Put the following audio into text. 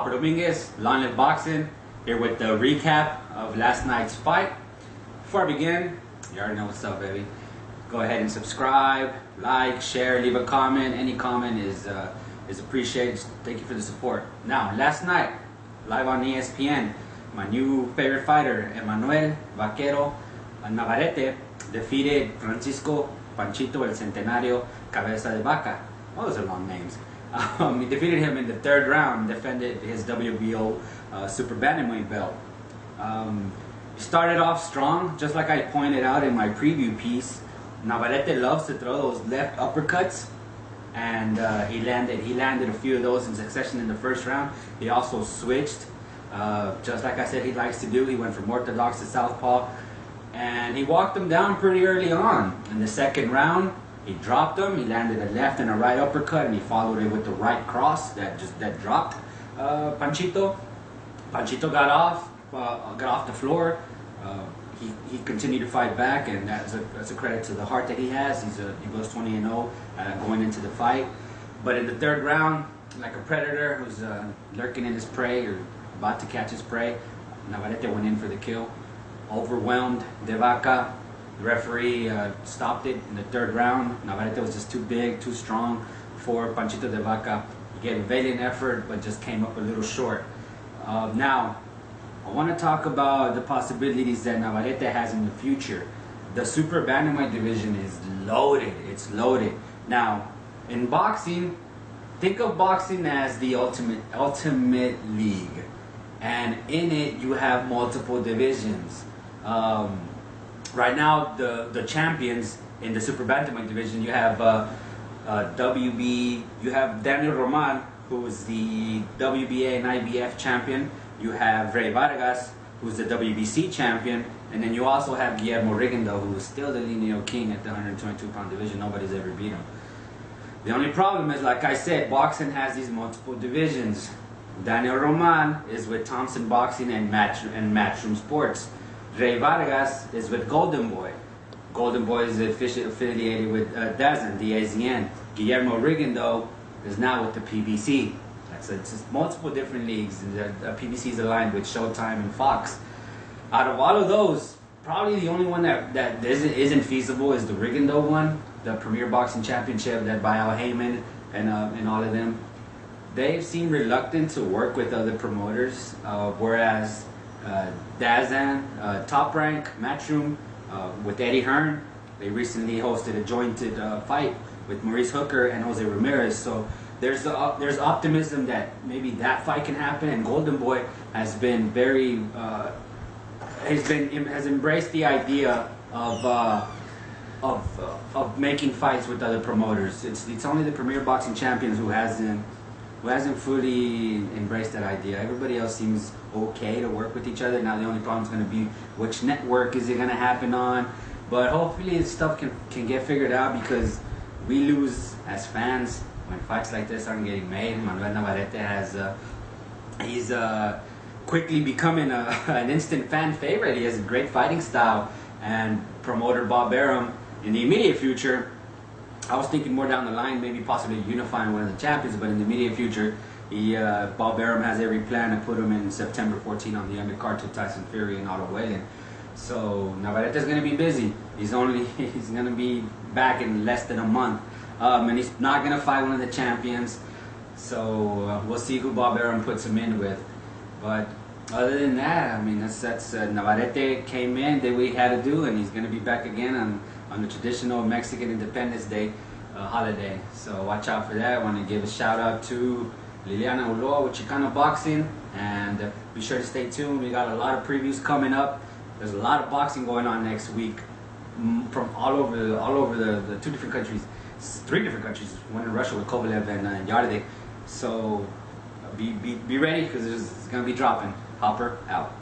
Hopper Dominguez, Long Live Boxing, here with the recap of last night's fight. Before I begin, you already know what's up, baby. Go ahead and subscribe, like, share, leave a comment. Any comment is appreciated. Thank you for the support. Now, last night, live on ESPN, my new favorite fighter, Emmanuel Vaquero Navarrete, defeated Francisco Panchito El Centenario Cabeza de Vaca. Oh, those are long names. He defeated him in the third round, defended his WBO super bantamweight belt. He started off strong, just like I pointed out in my preview piece. Navarrete loves to throw those left uppercuts, and he landed a few of those in succession in the first round. He also switched, just like I said he likes to do. He went from orthodox to southpaw, and he walked him down pretty early on. In the second round, he dropped him. He landed a left and a right uppercut, and he followed it with the right cross that dropped Panchito. Panchito got off the floor. He continued to fight back, and that's a credit to the heart that he has. He goes 20-0 going into the fight. But in the third round, like a predator who's lurking in his prey or about to catch his prey, Navarrete went in for the kill. Overwhelmed DeVaca. The referee stopped it in the third round. Navarrete was just too big, too strong for Panchito DeVaca. He gave a valiant effort, but just came up a little short. Now, I want to talk about the possibilities that Navarrete has in the future. The super bantamweight division is loaded. It's loaded. Now, in boxing, think of boxing as the ultimate league, and in it you have multiple divisions. Right now, the champions in the super bantamweight division, you have you have Daniel Roman, who is the WBA and IBF champion. You have Rey Vargas, who's the WBC champion, and then you also have Guillermo Rigondeaux, who is still the lineal king at the 122-pound division. Nobody's ever beat him. The only problem is, like I said, boxing has these multiple divisions. Daniel Roman is with Thompson Boxing and Matchroom Sports. Rey Vargas is with Golden Boy. Golden Boy is affiliated with DAZN. Guillermo Rigondeaux is now with the PBC. It's just multiple different leagues. The PBC is aligned with Showtime and Fox. Out of all of those, probably the only one that isn't feasible is the Rigondeaux one, the Premier Boxing Championship, led by Al Heyman and all of them. They seem reluctant to work with other promoters, whereas DAZN, Top Rank, Matchroom, with Eddie Hearn, they recently hosted a jointed fight with Maurice Hooker and Jose Ramirez. So there's optimism that maybe that fight can happen. And Golden Boy has been has embraced the idea of making fights with other promoters. It's only the Premier Boxing Champions who hasn't fully embraced that idea. Everybody else seems okay to work with each other. Now the only problem is going to be which network is it going to happen on. But hopefully this stuff can get figured out, because we lose as fans when fights like this aren't getting made. Manuel Navarrete he's quickly becoming an instant fan favorite. He has a great fighting style, and promoter Bob Arum, in the immediate future, I was thinking more down the line, maybe possibly unifying one of the champions, but in the immediate future, Bob Arum has every plan to put him in September 14 on the undercard to Tyson Fury and Otto Wallin. So Navarrete's going to be busy. He's going to be back in less than a month, and he's not going to fight one of the champions. So we'll see who Bob Arum puts him in with. But other than that, I mean, that's Navarrete came in, did what he had to do, and he's going to be back again on the traditional Mexican Independence Day holiday. So watch out for that. I want to give a shout out to Liliana Ulloa with Chicano Boxing, and be sure to stay tuned. We got a lot of previews coming up. There's a lot of boxing going on next week from all over the three different countries. One in Russia with Kovalev and Yarde. So be ready, because it's going to be dropping. Hopper out.